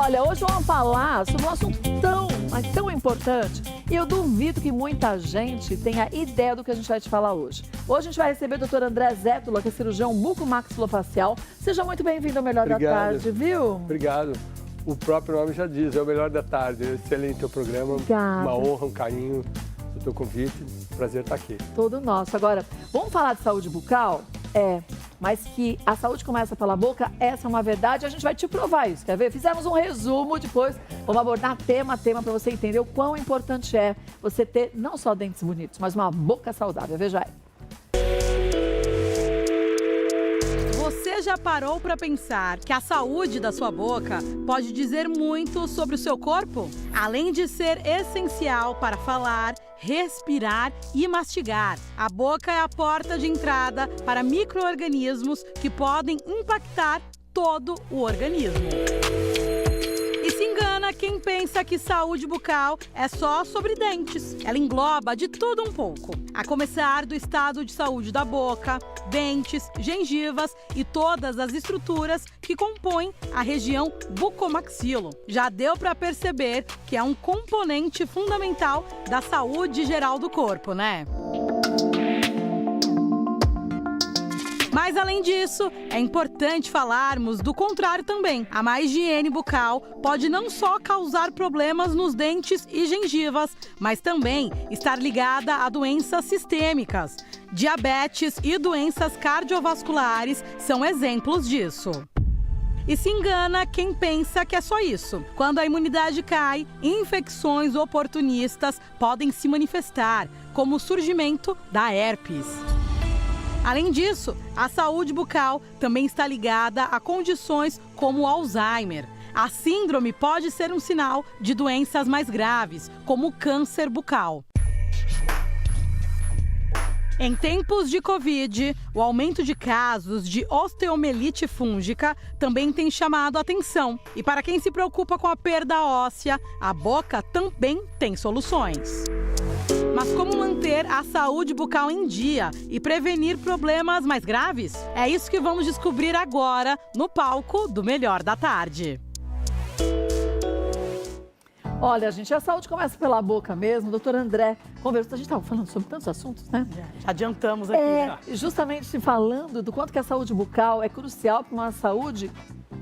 Olha, hoje vamos falar sobre um assunto mas tão importante. E eu duvido que muita gente tenha ideia do que a gente vai te falar hoje. Hoje a gente vai receber o Dr. André Zétula, que é cirurgião bucomaxilofacial. Seja muito bem-vindo ao Melhor da Tarde, viu? Obrigado. O próprio nome já diz, é o Melhor da Tarde. Excelente o programa. Obrigada. Uma honra, um carinho do teu convite. Prazer estar aqui. Todo nosso. Agora, vamos falar de saúde bucal? Mas que a saúde começa pela boca, essa é uma verdade, a gente vai te provar isso, quer ver? Fizemos um resumo, depois vamos abordar tema a tema para você entender o quão importante é você ter não só dentes bonitos, mas uma boca saudável, veja aí. Você já parou para pensar que a saúde da sua boca pode dizer muito sobre o seu corpo? Além de ser essencial para falar, respirar e mastigar, a boca é a porta de entrada para micro-organismos que podem impactar todo o organismo. E se engana quem pensa que saúde bucal é só sobre dentes. Ela engloba de tudo um pouco, a começar do estado de saúde da boca, dentes, gengivas e todas as estruturas que compõem a região bucomaxilo. Já deu para perceber que é um componente fundamental da saúde geral do corpo, né? Mas, além disso, é importante falarmos do contrário também. A má higiene bucal pode não só causar problemas nos dentes e gengivas, mas também estar ligada a doenças sistêmicas. Diabetes e doenças cardiovasculares são exemplos disso. E se engana quem pensa que é só isso. Quando a imunidade cai, infecções oportunistas podem se manifestar, como o surgimento da herpes. Além disso, a saúde bucal também está ligada a condições como o Alzheimer. A síndrome pode ser um sinal de doenças mais graves, como o câncer bucal. Em tempos de Covid, o aumento de casos de osteomielite fúngica também tem chamado a atenção. E para quem se preocupa com a perda óssea, a boca também tem soluções. Mas como manter a saúde bucal em dia e prevenir problemas mais graves? É isso que vamos descobrir agora no palco do Melhor da Tarde. Olha, gente, a saúde começa pela boca mesmo. Doutor André conversou, a gente estava falando sobre tantos assuntos, né? Já adiantamos aqui. Justamente falando do quanto que a saúde bucal é crucial para uma saúde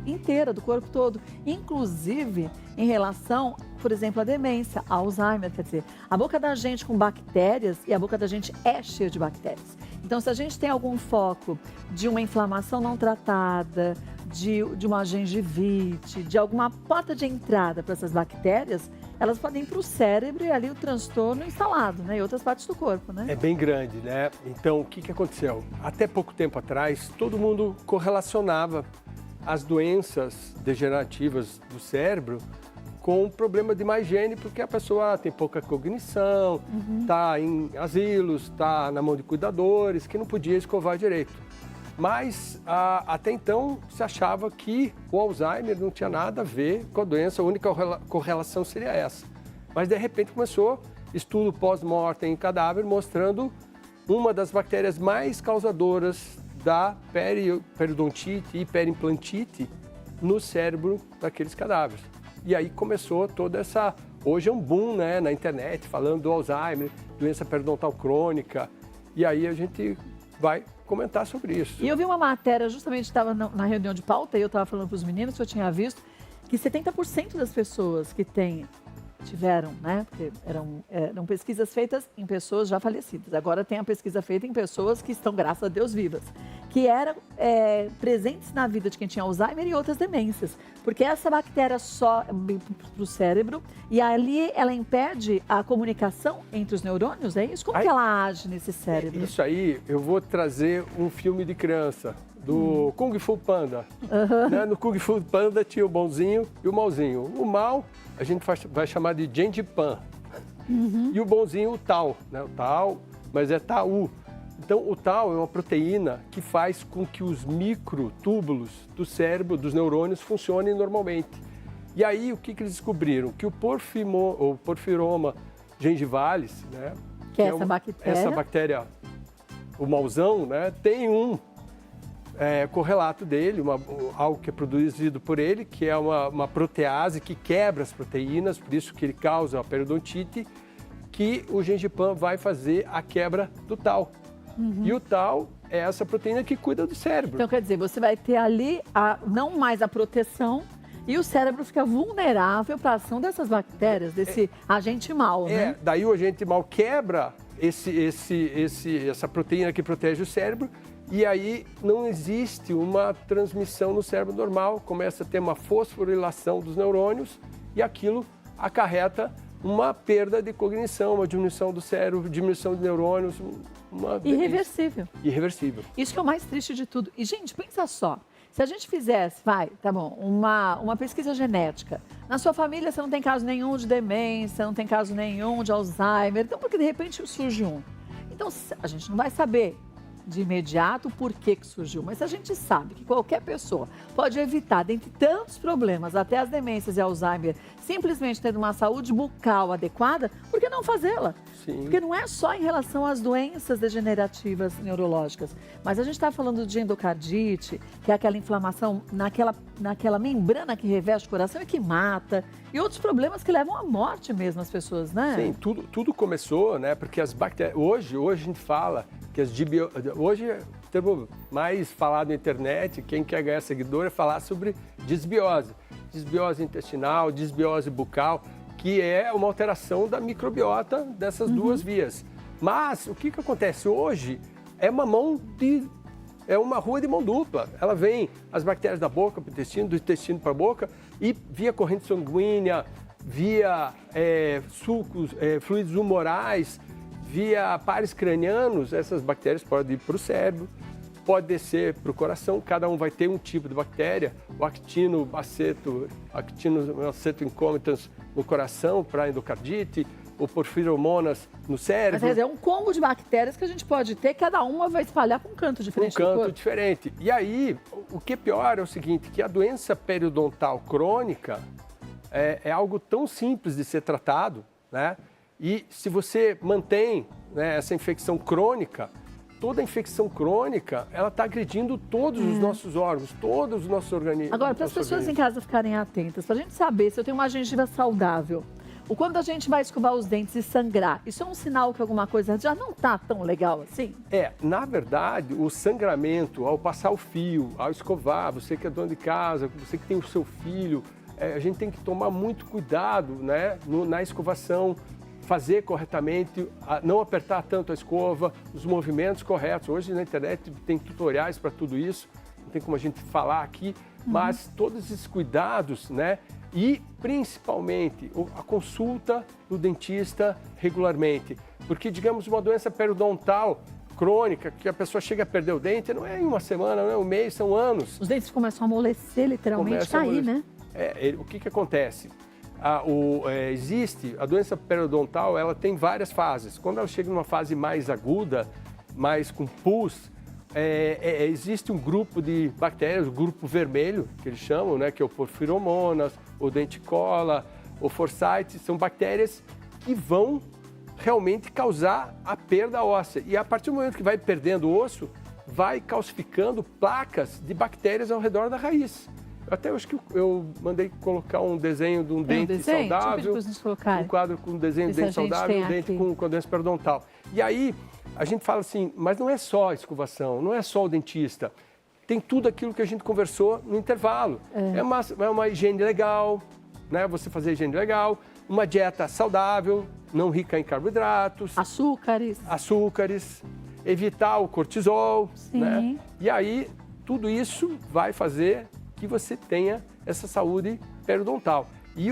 inteira, do corpo todo, inclusive em relação, por exemplo, à demência, Alzheimer, quer dizer, a boca da gente com bactérias e a boca da gente é cheia de bactérias. Então, se a gente tem algum foco de uma inflamação não tratada, de uma gengivite, de alguma porta de entrada para essas bactérias, elas podem ir para o cérebro e ali o transtorno instalado, né? Em outras partes do corpo, né? É bem grande, né? Então, o que aconteceu? Até pouco tempo atrás, todo mundo correlacionava as doenças degenerativas do cérebro com problema de má higiene, porque a pessoa tem pouca cognição, está em asilos, está na mão de cuidadores, que não podia escovar direito. Mas até então se achava que o Alzheimer não tinha nada a ver com a doença, a única correlação seria essa. Mas de repente começou estudo pós-mortem em cadáver mostrando uma das bactérias mais causadoras da periodontite e periimplantite no cérebro daqueles cadáveres. E aí começou toda essa... Hoje é um boom, né, na internet, falando do Alzheimer, doença periodontal crônica. E aí a gente vai comentar sobre isso. E eu vi uma matéria, justamente estava na reunião de pauta, e eu estava falando para os meninos que eu tinha visto, que 70% das pessoas que tiveram, né, porque eram pesquisas feitas em pessoas já falecidas. Agora tem a pesquisa feita em pessoas que estão, graças a Deus, vivas, que eram presentes na vida de quem tinha Alzheimer e outras demências. Porque essa bactéria só para o cérebro e ali ela impede a comunicação entre os neurônios, é isso? Como que ela age nesse cérebro? Isso aí, eu vou trazer um filme de criança, do Kung Fu Panda. Né? No Kung Fu Panda tinha o bonzinho e o malzinho. O mal a gente vai chamar de Genjipan. E o bonzinho o Tao, né? O Tao, mas é Tau. Então o Tau é uma proteína que faz com que os microtúbulos do cérebro, dos neurônios, funcionem normalmente. E aí o que eles descobriram? Que o porfiroma gengivalis, né? Que é essa bactéria. Essa bactéria, o malzão, né? Tem correlato dele, algo que é produzido por ele, que é uma protease que quebra as proteínas, por isso que ele causa a periodontite, que o gengipan vai fazer a quebra do tal. E o tal é essa proteína que cuida do cérebro. Então, quer dizer, você vai ter ali não mais a proteção e o cérebro fica vulnerável para a ação dessas bactérias, desse agente mau, né? Daí o agente mau quebra essa proteína que protege o cérebro e aí não existe uma transmissão no cérebro normal, começa a ter uma fosforilação dos neurônios e aquilo acarreta uma perda de cognição, uma diminuição do cérebro, diminuição de neurônios, Irreversível. Irreversível. Isso que é o mais triste de tudo. E, gente, pensa só. Se a gente fizesse, uma pesquisa genética, na sua família você não tem caso nenhum de demência, não tem caso nenhum de Alzheimer, então porque de repente surge um. Então a gente não vai saber de imediato por que surgiu, mas a gente sabe que qualquer pessoa pode evitar, dentre tantos problemas, até as demências e Alzheimer, simplesmente tendo uma saúde bucal adequada, por que não fazê-la? Sim. Porque não é só em relação às doenças degenerativas neurológicas, mas a gente está falando de endocardite, que é aquela inflamação naquela membrana que reveste o coração e que mata, e outros problemas que levam à morte mesmo as pessoas, né? Sim, tudo começou, né? Porque as bactérias, hoje a gente fala que hoje o termo mais falado na internet, quem quer ganhar seguidor é falar sobre disbiose. Disbiose intestinal, disbiose bucal, que é uma alteração da microbiota dessas duas vias. Mas o que acontece hoje é uma rua de mão dupla. Ela vem as bactérias da boca para o intestino, do intestino para a boca e via corrente sanguínea, via sucos, fluidos humorais, via pares cranianos, essas bactérias podem ir para o cérebro, pode descer para o coração, cada um vai ter um tipo de bactéria, o actinoaceto incomitans no coração para endocardite, o porfiromonas no cérebro. Mas é um combo de bactérias que a gente pode ter, cada uma vai espalhar para um canto diferente. Um canto diferente. E aí, o que é pior é o seguinte, que a doença periodontal crônica é algo tão simples de ser tratado, né? E se você mantém, né, essa infecção crônica, toda infecção crônica, ela está agredindo todos os nossos órgãos, todos os nossos organismos. Agora, para as pessoas em casa ficarem atentas, para a gente saber se eu tenho uma gengiva saudável, o quando a gente vai escovar os dentes e sangrar, isso é um sinal que alguma coisa já não está tão legal assim? Na verdade, o sangramento, ao passar o fio, ao escovar, você que é dono de casa, você que tem o seu filho, a gente tem que tomar muito cuidado, né, na escovação, fazer corretamente, não apertar tanto a escova, os movimentos corretos. Hoje na internet tem tutoriais para tudo isso, não tem como a gente falar aqui, mas todos esses cuidados, né? E principalmente a consulta do dentista regularmente, porque digamos uma doença periodontal crônica, que a pessoa chega a perder o dente, não é em uma semana, não é um mês, são anos. Os dentes começam a amolecer, literalmente, cair, né? O que acontece? A doença periodontal, ela tem várias fases. Quando ela chega numa fase mais aguda, mais com pus, existe um grupo de bactérias, o grupo vermelho, que eles chamam, né, que é o porfiromonas, o denticola, o forsythia, são bactérias que vão realmente causar a perda óssea. E a partir do momento que vai perdendo o osso, vai calcificando placas de bactérias ao redor da raiz. Até acho que eu mandei colocar um desenho de um dente saudável, um quadro com um desenho de dente saudável e um dente com doença periodontal. E aí a gente fala assim, mas não é só a escovação, não é só o dentista. Tem tudo aquilo que a gente conversou no intervalo. É uma higiene legal, né? Você fazer higiene legal, uma dieta saudável, não rica em carboidratos. Açúcares, evitar o cortisol, né? E aí tudo isso vai fazer que você tenha essa saúde periodontal. E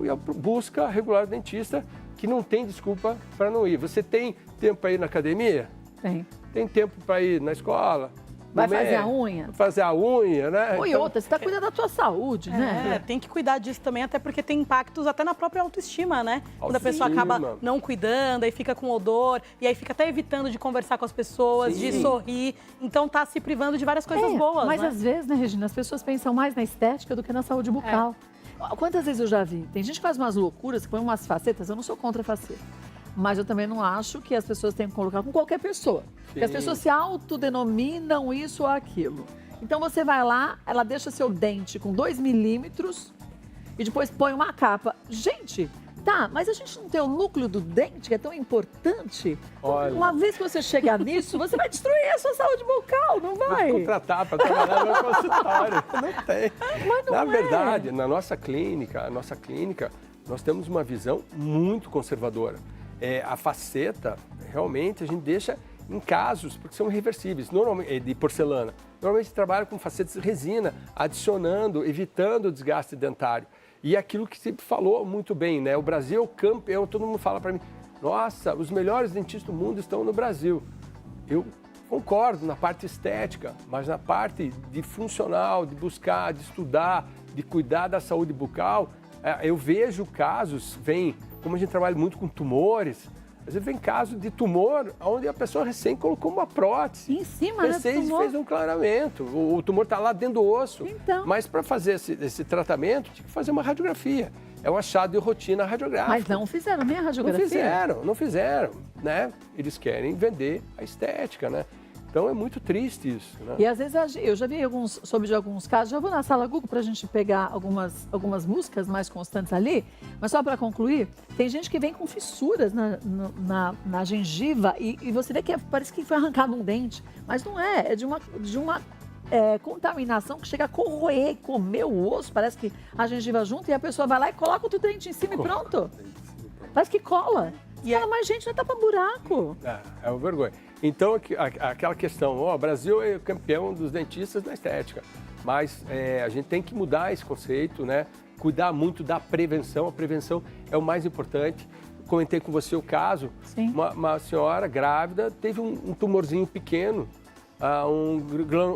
a busca regular do dentista, que não tem desculpa para não ir. Você tem tempo para ir na academia? Tem tempo para ir na escola? Vai fazer a unha? Fazer a unha, né? E outra, você está cuidando da tua saúde, né? Tem que cuidar disso também, até porque tem impactos até na própria autoestima, né? Quando a pessoa acaba não cuidando, aí fica com odor, e aí fica até evitando de conversar com as pessoas, de sorrir. Então tá se privando de várias coisas boas, mas às vezes, né, Regina, as pessoas pensam mais na estética do que na saúde bucal. Quantas vezes eu já vi? Tem gente que faz umas loucuras, que põe umas facetas, eu não sou contra faceta. Mas eu também não acho que as pessoas tenham que colocar com qualquer pessoa. Porque as pessoas se autodenominam isso ou aquilo. Então você vai lá, ela deixa seu dente com 2 milímetros e depois põe uma capa. Gente, tá, mas a gente não tem o núcleo do dente, que é tão importante? Olha. Uma vez que você chegar nisso, você vai destruir a sua saúde bucal, não vai? Vou contratar para trabalhar no consultório. Não tem. Mas não Na é. verdade, na nossa clínica, nós temos uma visão muito conservadora. A faceta, realmente, a gente deixa em casos, porque são reversíveis, normalmente, de porcelana. Normalmente trabalha com facetas de resina, adicionando, evitando o desgaste dentário. E aquilo que você falou muito bem, né? O Brasil é o campeão, todo mundo fala para mim, nossa, os melhores dentistas do mundo estão no Brasil. Eu concordo na parte estética, mas na parte de funcional, de buscar, de estudar, de cuidar da saúde bucal, eu vejo casos, como a gente trabalha muito com tumores, às vezes vem caso de tumor onde a pessoa recém colocou uma prótese. Em cima, né, do recém tumor? fez um clareamento. O tumor está lá dentro do osso. Então. Mas para fazer esse tratamento, tinha que fazer uma radiografia. É um achado de rotina radiográfica. Mas não fizeram nem a radiografia? Não fizeram, né? Eles querem vender a estética, né? Então é muito triste isso, né? E às vezes eu já vi soube de alguns casos, já vou na sala Google para a gente pegar algumas músicas mais constantes ali, mas só para concluir, tem gente que vem com fissuras na gengiva e você vê que parece que foi arrancado um dente, mas não é, é de uma contaminação que chega a corroer, comer o osso, parece que a gengiva junto e a pessoa vai lá e coloca outro dente em cima e pronto. Parece que cola. E fala, mas gente, não é tapa-buraco. É uma vergonha. Então, aquela questão, o Brasil é o campeão dos dentistas na estética, mas a gente tem que mudar esse conceito, né? Cuidar muito da prevenção, a prevenção é o mais importante. Comentei com você o caso, uma senhora grávida teve um tumorzinho pequeno, um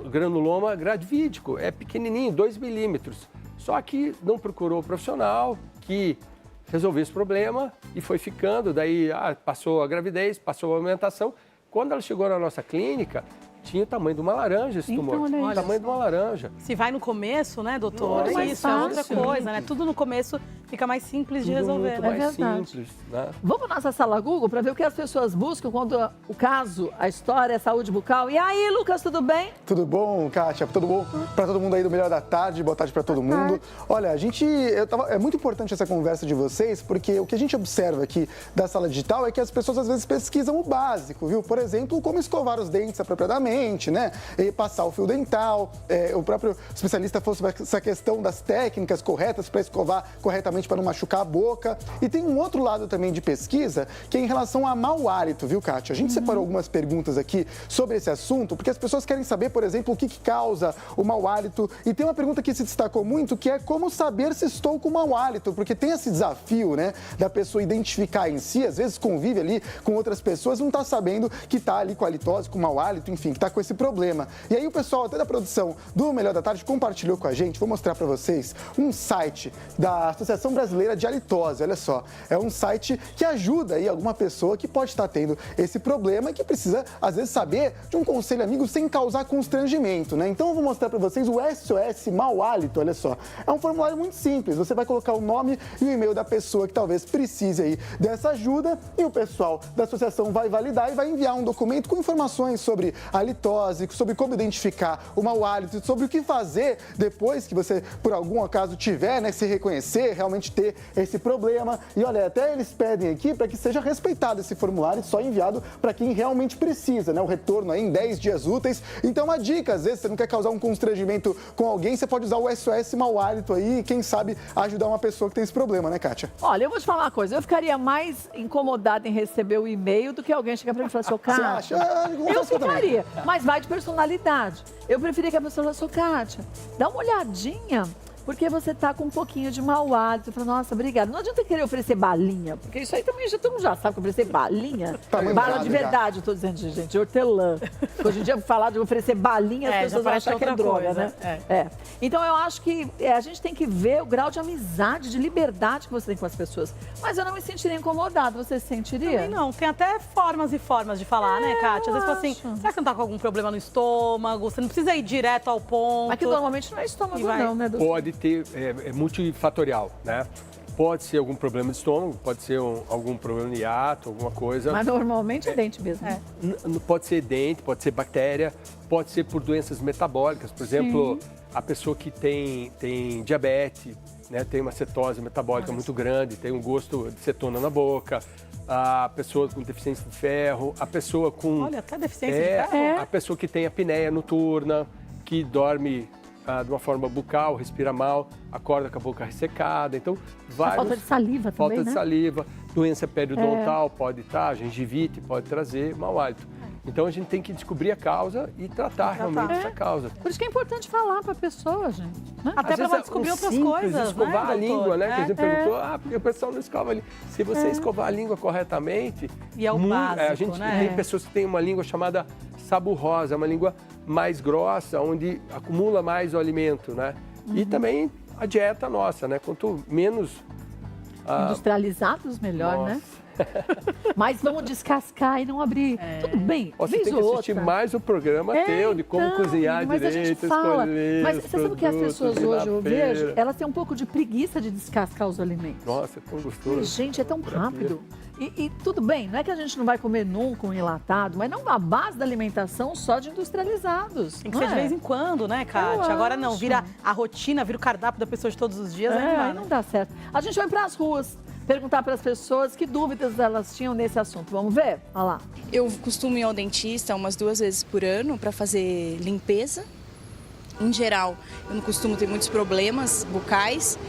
granuloma gravídico, é pequenininho, 2 milímetros, só que não procurou o profissional que resolveu esse problema e foi ficando, daí passou a gravidez, passou a amamentação. Quando ela chegou na nossa clínica, tinha o tamanho de uma laranja esse tumor. Olha o tamanho de uma laranja. Se vai no começo, né, doutor? Muito mais Isso é outra fácil. coisa, né? Tudo no começo fica mais simples de Tudo resolver. muito né? mais verdade. simples, né? Vamos na nossa sala Google para ver o que as pessoas buscam quando o caso, a história é saúde bucal. E aí, Lucas, tudo bem? Tudo bom, Kátia? Tudo bom? Para todo mundo aí do Melhor da Tarde, boa tarde para todo mundo. Olha, é muito importante essa conversa de vocês, porque o que a gente observa aqui da sala digital é que as pessoas às vezes pesquisam o básico, viu? Por exemplo, como escovar os dentes apropriadamente, né? E passar o fio dental. O próprio especialista falou sobre essa questão das técnicas corretas para escovar corretamente para não machucar a boca. E tem um outro lado também de pesquisa, que é em relação a mau hálito, viu, Kátia? A gente separou algumas perguntas aqui sobre esse assunto, porque as pessoas querem saber, por exemplo, o que causa o mau hálito. E tem uma pergunta que se destacou muito, que é como saber se estou com mau hálito, porque tem esse desafio, né, da pessoa identificar em si, às vezes convive ali com outras pessoas, não está sabendo que está ali com halitose, com mau hálito, enfim, que está com esse problema. E aí o pessoal até da produção do Melhor da Tarde compartilhou com a gente, vou mostrar para vocês, um site da Associação Brasileira de Halitose, olha só. É um site que ajuda aí alguma pessoa que pode estar tendo esse problema e que precisa, às vezes, saber de um conselho amigo sem causar constrangimento, né? Então eu vou mostrar para vocês o SOS Mau Hálito, olha só. É um formulário muito simples, você vai colocar o nome e o e-mail da pessoa que talvez precise aí dessa ajuda e o pessoal da associação vai validar e vai enviar um documento com informações sobre a halitose, sobre como identificar o mau hálito, sobre o que fazer depois que você, por algum acaso, tiver, né, se reconhecer, realmente ter esse problema. E olha, até eles pedem aqui para que seja respeitado esse formulário, só enviado para quem realmente precisa, né? O retorno aí em 10 dias úteis. Então, uma dica, às vezes você não quer causar um constrangimento com alguém, você pode usar o SOS Mau Hálito aí e, quem sabe, ajudar uma pessoa que tem esse problema, né, Kátia? Olha, eu vou te falar uma coisa, eu ficaria mais incomodada em receber o e-mail do que alguém chegar para mim e falar, seu Kátia, Você acha? eu ficaria, mas vai de personalidade. Eu preferia que a pessoa falasse, seu Kátia, dá uma olhadinha, porque você tá com um pouquinho de mau hálito. Eu falo, nossa, obrigada. Não adianta querer oferecer balinha, porque isso aí também todo mundo já sabe que oferecer balinha. Bala de verdade, eu tô dizendo, gente, de hortelã. Hoje em dia, falar de oferecer balinha, as pessoas vão achar que é droga, né? Então, eu acho que a gente tem que ver o grau de amizade, de liberdade que você tem com as pessoas. Mas eu não me sentiria incomodada. Você se sentiria? Também não. Tem até formas e formas de falar, né, Kátia? Às vezes fala assim, será que você não tá com algum problema no estômago? Você não precisa ir direto ao ponto. Mas que normalmente não é estômago, vai. não, né, doutor? Pode ter, é multifatorial, né? Pode ser algum problema de estômago, pode ser algum problema de hiato, alguma coisa. Mas normalmente é dente mesmo. Pode ser dente, pode ser bactéria, pode ser por doenças metabólicas. Por exemplo, a pessoa que tem diabetes, né, tem uma cetose metabólica muito grande, tem um gosto de cetona na boca. A pessoa com deficiência de ferro, a pessoa com... Olha, até deficiência de ferro. A pessoa que tem apneia noturna, que dorme de uma forma bucal, respira mal, acorda com a boca ressecada. Então, Falta de saliva também, Falta de né? saliva, doença periodontal pode estar, gengivite pode trazer, mau hálito. Então, a gente tem que descobrir a causa e tratar realmente essa causa. Por isso que é importante falar para a pessoa, gente. Né? Até para ela descobrir outras coisas, escovar né, a língua, né? Que a gente perguntou, porque o pessoal não escova a língua. Se você escovar a língua corretamente... E é o básico, a gente né? tem pessoas que têm uma língua chamada saburrosa, uma língua mais grossa, onde acumula mais o alimento, né? E também a dieta nossa, né? Quanto menos... Industrializados, melhor, né? Mas vamos descascar e não abrir. Tudo bem, Você vez tem que ou assistir outra. mais o programa teu, de como cozinhar mas direito, a gente fala. escolher Mas os você sabe o que as produtos, pessoas ir na hoje eu vejo? feira. Elas têm um pouco de preguiça de descascar os alimentos. Nossa, é tão gostoso. Gente, é tão rápido. E tudo bem, não é que a gente não vai comer nunca um enlatado, mas não a base da alimentação só de industrializados. Tem que não ser de é? vez em quando, né, Kátia? Agora não, acho. vira a rotina, vira o cardápio da pessoa de todos os dias, aí não dá, Aí né? não dá certo. A gente vai para as ruas perguntar para as pessoas que dúvidas elas tinham nesse assunto. Vamos ver? Olha lá. Eu costumo ir ao dentista umas 2 vezes por ano para fazer limpeza. Em geral, eu não costumo ter muitos problemas bucais.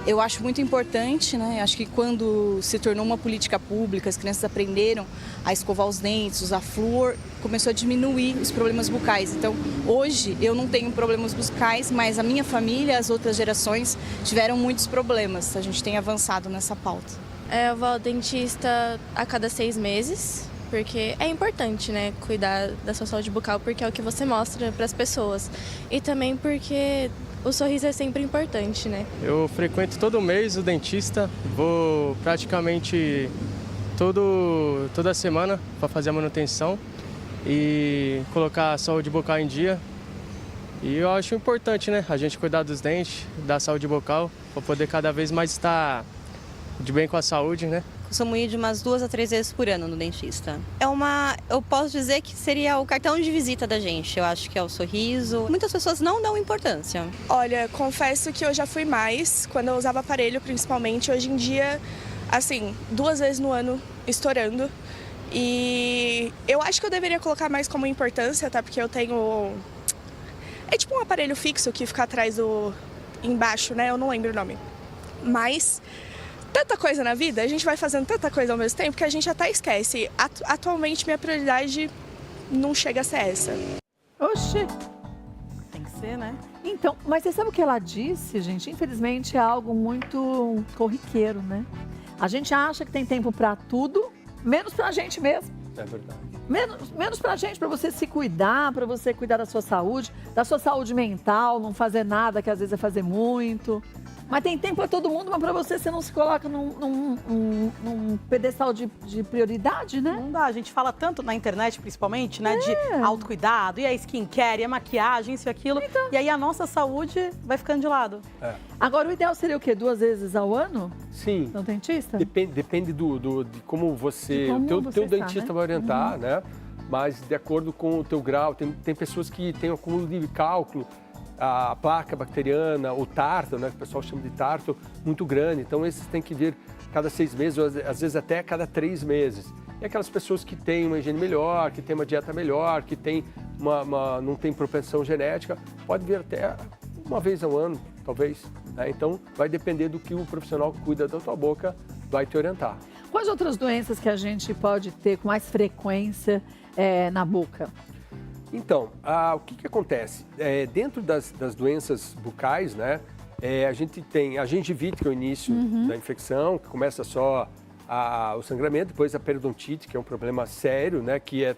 Eu acho muito importante, né? Acho que quando se tornou uma política pública, as crianças aprenderam a escovar os dentes, usar flúor, começou a diminuir os problemas bucais. Então, hoje eu não tenho problemas bucais, mas a minha família, as outras gerações tiveram muitos problemas. A gente tem avançado nessa pauta. Eu vou ao dentista a cada 6 meses, porque é importante, né, cuidar da sua saúde bucal, porque é o que você mostra para as pessoas. E também porque o sorriso é sempre importante, né? Eu frequento todo mês o dentista, vou praticamente toda semana para fazer a manutenção e colocar a saúde bucal em dia. E eu acho importante, né, a gente cuidar dos dentes, da saúde bucal, para poder cada vez mais estar de bem com a saúde, né? Costumo ir de umas 2 a 3 vezes por ano no dentista. Eu posso dizer que seria o cartão de visita da gente. Eu acho que é o sorriso. Muitas pessoas não dão importância. Olha, confesso que eu já fui mais, quando eu usava aparelho principalmente. Hoje em dia, assim, 2 vezes no ano, estourando. E eu acho que eu deveria colocar mais como importância, tá? Porque eu tenho... É tipo um aparelho fixo que fica atrás embaixo, né? Eu não lembro o nome. Mas... tanta coisa na vida, a gente vai fazendo tanta coisa ao mesmo tempo que a gente até esquece. Atualmente, minha prioridade não chega a ser essa. Oxi. Tem que ser, né? Então, mas você sabe o que ela disse, gente? Infelizmente é algo muito corriqueiro, né? A gente acha que tem tempo para tudo, menos pra gente mesmo. É verdade. Menos pra gente, pra você se cuidar, pra você cuidar da sua saúde mental, não fazer nada, que às vezes é fazer muito. Mas tem tempo para todo mundo, mas para você não se coloca num pedestal de prioridade, né? Não dá, a gente fala tanto na internet, principalmente, né, de autocuidado, e a skincare, e a maquiagem, isso e aquilo, e aí a nossa saúde vai ficando de lado. Agora, o ideal seria o quê? 2 vezes ao ano? Sim. No dentista? Depende de como você... o teu dentista vai orientar, né? Mas de acordo com o teu grau, tem pessoas que têm um acúmulo de cálculo, a placa bacteriana, o tarto, né, que o pessoal chama de tarto, muito grande. Então, esses têm que vir cada 6 meses, ou às vezes até cada 3 meses. E aquelas pessoas que têm uma higiene melhor, que têm uma dieta melhor, que têm não tem propensão genética, pode vir até 1 vez ao ano, talvez. Né? Então, vai depender do que o profissional que cuida da tua boca vai te orientar. Quais outras doenças que a gente pode ter com mais frequência na boca? Então, o que acontece? Dentro das doenças bucais, né, a gente tem a gengivite, que é o início da infecção, que começa só o sangramento, depois a periodontite, que é um problema sério, né, que é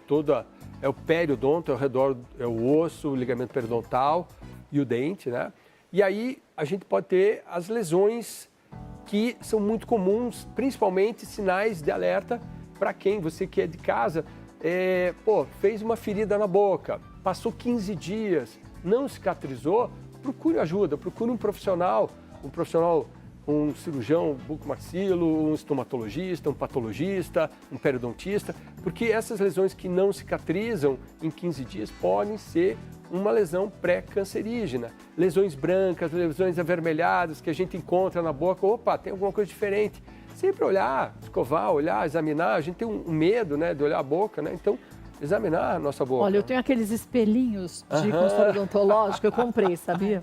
o periodonto, ao redor é o osso, o ligamento periodontal e o dente, né? E aí a gente pode ter as lesões que são muito comuns, principalmente sinais de alerta para você que é de casa. Fez uma ferida na boca, passou 15 dias, não cicatrizou, procure ajuda, procure um profissional um cirurgião bucomaxilo, um estomatologista, um patologista, um periodontista, porque essas lesões que não cicatrizam em 15 dias podem ser uma lesão pré-cancerígena. Lesões brancas, lesões avermelhadas que a gente encontra na boca, opa, tem alguma coisa diferente. Sempre olhar, escovar, olhar, examinar, a gente tem um medo, né, de olhar a boca, né? Então, examinar a nossa boca. Olha, eu tenho aqueles espelhinhos de consultório odontológico, eu comprei, sabia?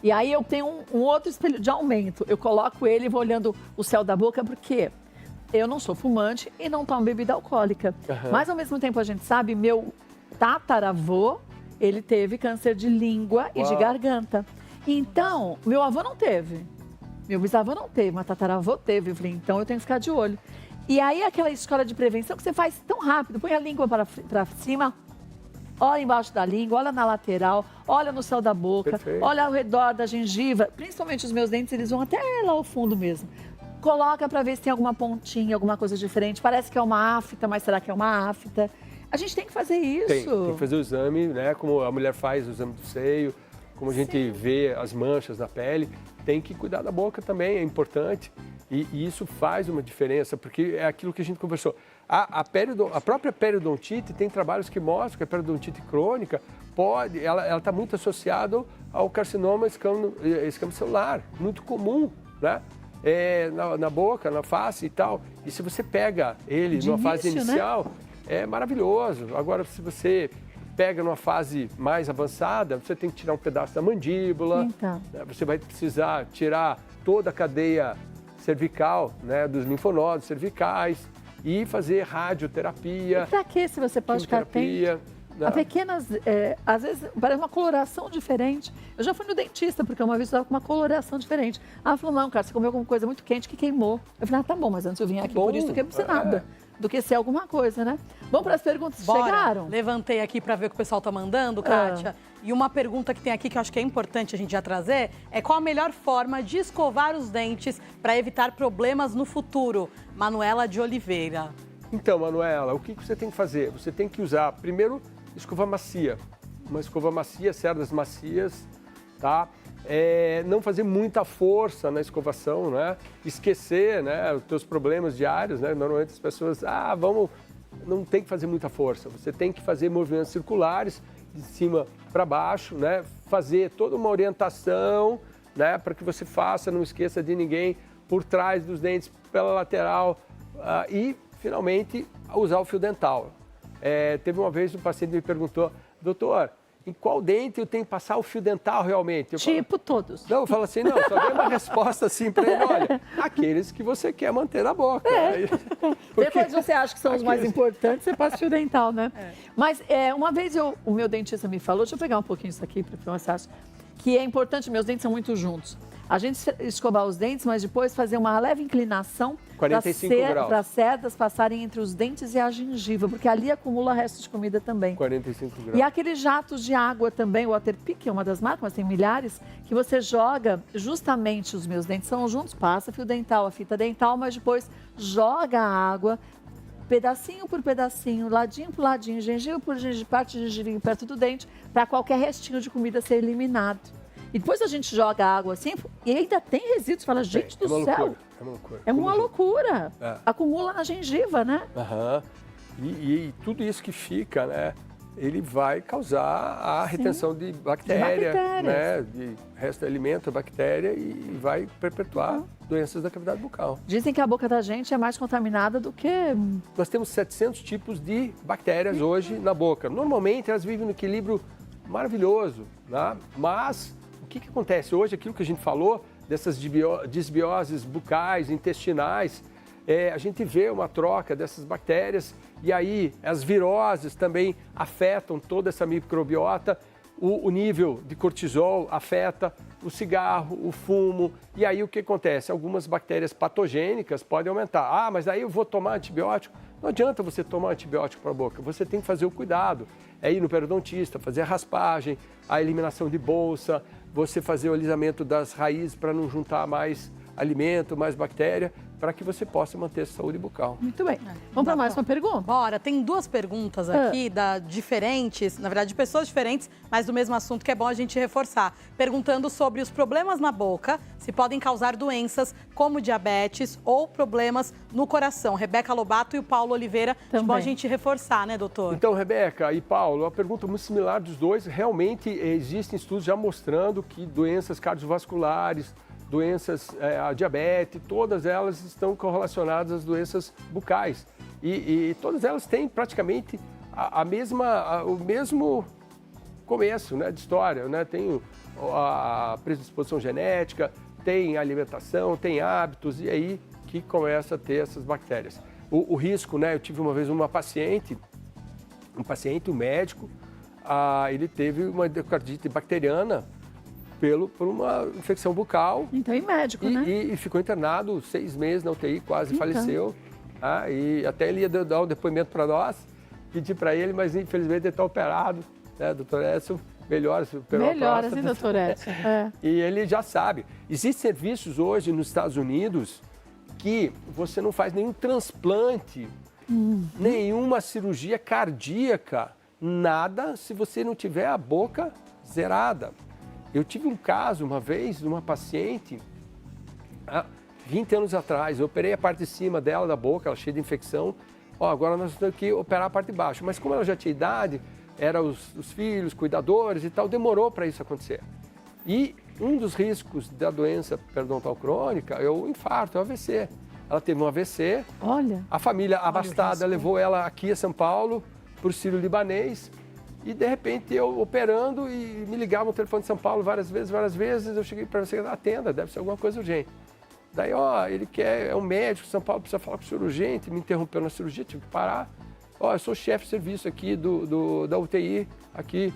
E aí eu tenho um outro espelho de aumento. Eu coloco ele e vou olhando o céu da boca, porque eu não sou fumante e não tomo bebida alcoólica. Mas, ao mesmo tempo, a gente sabe, meu tataravô, ele teve câncer de língua e de garganta. Então, meu avô não teve. Meu bisavô não teve, mas tataravô teve. Eu falei, então eu tenho que ficar de olho. E aí, aquela escola de prevenção que você faz tão rápido, põe a língua para cima, olha embaixo da língua, olha na lateral, olha no céu da boca, Perfeito. olha ao redor da gengiva, principalmente os meus dentes, eles vão até lá ao fundo mesmo. Coloca para ver se tem alguma pontinha, alguma coisa diferente. Parece que é uma afta, mas será que é uma afta? A gente tem que fazer isso. Tem que fazer o exame, né? Como a mulher faz o exame do seio, como a gente vê as manchas na pele. Tem que cuidar da boca também, é importante. E isso faz uma diferença, porque é aquilo que a gente conversou. A própria periodontite tem trabalhos que mostram que a periodontite crônica ela está muito associada ao carcinoma escamocelular, muito comum, né? Na boca, na face e tal. E se você pega ele numa fase inicial, né? É maravilhoso. Agora, se você pega numa fase mais avançada, você tem que tirar um pedaço da mandíbula, então. Né? Você vai precisar tirar toda a cadeia cervical, né, dos linfonodos cervicais e fazer radioterapia. E pra que se você pode ficar atento? A pequenas, às vezes, parece uma coloração diferente. Eu já fui no dentista, porque uma vez eu estava com uma coloração diferente. Ela falou, não, cara, você comeu alguma coisa muito quente que queimou. Eu falei, tá bom, mas antes eu vim aqui por isso do que por ser nada. Do que ser alguma coisa, né? Vamos para as perguntas que chegaram? Levantei aqui para ver o que o pessoal tá mandando, Kátia. E uma pergunta que tem aqui que eu acho que é importante a gente já trazer é qual a melhor forma de escovar os dentes para evitar problemas no futuro? Manuela de Oliveira. Então, Manuela, o que você tem que fazer? Você tem que usar, primeiro, escova macia. Uma escova macia, cerdas macias, tá? Não fazer muita força na escovação, né? Esquecer, né, os teus problemas diários, né? Normalmente as pessoas, não tem que fazer muita força. Você tem que fazer movimentos circulares de cima para baixo, né? Fazer toda uma orientação, né, para que você faça, não esqueça de ninguém, por trás dos dentes, pela lateral e, finalmente, usar o fio dental. Teve uma vez um paciente me perguntou, doutor, em qual dente eu tenho que passar o fio dental realmente? Todos. Não, eu falo assim, não, só dei uma resposta assim para ele, olha, aqueles que você quer manter na boca. Depois você acha que são os mais importantes, você passa fio dental, né? Mas uma vez o meu dentista me falou, deixa eu pegar um pouquinho isso aqui para você achar, que é importante, meus dentes são muito juntos. A gente escovar os dentes, mas depois fazer uma leve inclinação para as cerdas passarem entre os dentes e a gengiva, porque ali acumula resto de comida também. 45 graus. E aqueles jatos de água também, o Waterpik, é uma das marcas, mas tem milhares, que você joga, justamente os meus dentes são juntos, passa fio dental, a fita dental, mas depois joga a água, pedacinho por pedacinho, ladinho por ladinho, gengiva por gengiva, parte de gengiva perto do dente, para qualquer restinho de comida ser eliminado. E depois a gente joga a água assim e ainda tem resíduos. Fala, gente do céu. É uma loucura. É uma loucura. Acumula na gengiva, né? E tudo isso que fica, né? Ele vai causar a retenção de bactéria, né? De resto de alimento, bactéria e vai perpetuar doenças da cavidade bucal. Dizem que a boca da gente é mais contaminada do que... Nós temos 700 tipos de bactérias hoje na boca. Normalmente elas vivem no equilíbrio maravilhoso, né? Mas o que acontece hoje? Aquilo que a gente falou, dessas disbioses bucais, intestinais, a gente vê uma troca dessas bactérias e aí as viroses também afetam toda essa microbiota, o nível de cortisol afeta o cigarro, o fumo, e aí o que acontece? Algumas bactérias patogênicas podem aumentar. Mas aí eu vou tomar antibiótico? Não adianta você tomar antibiótico para a boca, você tem que fazer o cuidado. É ir no periodontista, fazer a raspagem, a eliminação de bolsa, você fazer o alisamento das raízes para não juntar mais alimento, mais bactéria, para que você possa manter a saúde bucal. Muito bem. Vamos para mais uma pergunta? Bora, tem duas perguntas aqui, diferentes, na verdade, de pessoas diferentes, mas do mesmo assunto que é bom a gente reforçar. Perguntando sobre os problemas na boca, se podem causar doenças como diabetes ou problemas no coração. Rebeca Lobato e o Paulo Oliveira, é bom a gente reforçar, né, doutor? Então, Rebeca e Paulo, a pergunta muito similar dos dois. Realmente existem estudos já mostrando que doenças cardiovasculares, doenças, a diabetes, todas elas estão correlacionadas às doenças bucais. E todas elas têm praticamente o mesmo começo, né, de história, né? Tem a predisposição genética, tem alimentação, tem hábitos, e aí que começa a ter essas bactérias. O risco, né? Eu tive uma vez um médico, ele teve uma endocardite bacteriana por uma infecção bucal. Então, e médico, né? E ficou internado 6 meses na UTI, quase faleceu. E até ele ia dar um depoimento para nós, pedi para ele, mas infelizmente ele está operado, né, doutor Edson? Melhoras, hein, doutor Edson? E ele já sabe. Existem serviços hoje nos Estados Unidos que você não faz nenhum transplante, nenhuma cirurgia cardíaca, nada, se você não tiver a boca zerada. Eu tive um caso uma vez de uma paciente, há 20 anos atrás, eu operei a parte de cima dela, da boca, ela cheia de infecção. Agora nós temos que operar a parte de baixo. Mas como ela já tinha idade, eram os filhos, cuidadores e tal, demorou para isso acontecer. E um dos riscos da doença periodontal crônica é o infarto, é o AVC. Ela teve um AVC, a família abastada levou ela aqui a São Paulo, para o Sírio-Libanês, e de repente eu operando e me ligava no telefone de São Paulo várias vezes, eu cheguei para você, atenda, deve ser alguma coisa urgente. Daí, ele é um médico de São Paulo, precisa falar com o senhor urgente, me interrompeu na cirurgia, tive que parar. Eu sou chefe de serviço aqui da UTI, aqui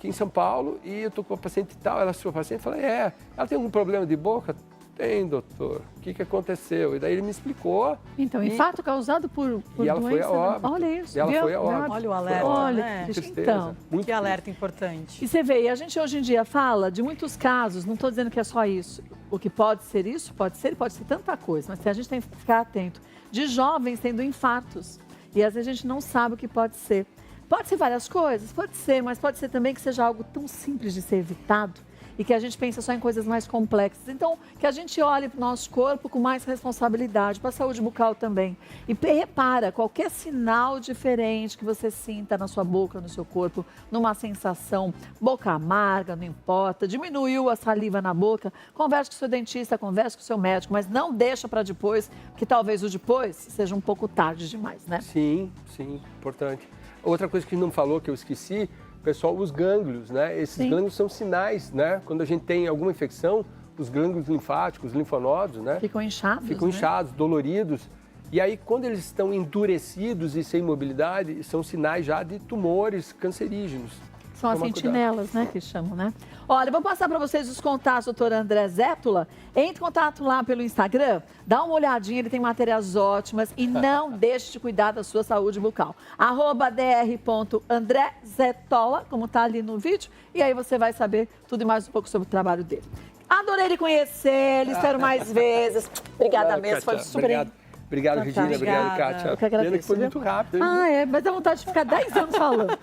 em São Paulo, e eu estou com uma paciente tal, ela é sua paciente, eu falei, ela tem algum problema de boca? Tem, doutor. O que aconteceu? E daí ele me explicou. Então, infarto causado por e ela doença. Foi a óbito. Olha isso. E ela foi a óbito. Olha o alerta. Olha, né? Então. Que alerta importante. E você vê, a gente hoje em dia fala de muitos casos, não estou dizendo que é só isso. O que pode ser isso, pode ser tanta coisa, mas a gente tem que ficar atento. De jovens tendo infartos. E às vezes a gente não sabe o que pode ser. Pode ser várias coisas, pode ser, mas pode ser também que seja algo tão simples de ser evitado e que a gente pensa só em coisas mais complexas. Então, que a gente olhe para o nosso corpo com mais responsabilidade, para a saúde bucal também. E repara, qualquer sinal diferente que você sinta na sua boca, no seu corpo, numa sensação, boca amarga, não importa, diminuiu a saliva na boca, converse com o seu dentista, converse com o seu médico, mas não deixa para depois, que talvez o depois seja um pouco tarde demais, né? Sim, importante. Outra coisa que não falou, que eu esqueci, pessoal, os gânglios, né? Esses gânglios são sinais, né? Quando a gente tem alguma infecção, os gânglios linfáticos, os linfonodos, né? Ficam inchados, Ficam inchados, doloridos. E aí, quando eles estão endurecidos e sem mobilidade, são sinais já de tumores cancerígenos. São as sentinelas, né, que chamam, né? Olha, vou passar para vocês os contatos do Dr. André Zétula. Entre em contato lá pelo Instagram, dá uma olhadinha, ele tem matérias ótimas e não deixe de cuidar da sua saúde bucal. @dr.andrezetola, como tá ali no vídeo, e aí você vai saber tudo e mais um pouco sobre o trabalho dele. Adorei lhe conhecer, espero mais vezes. Obrigada mesmo, foi super... Obrigado, Regina. Obrigado, Kátia. Eu que agradeço. Pena que foi muito rápido. Mas dá vontade de ficar 10 anos falando.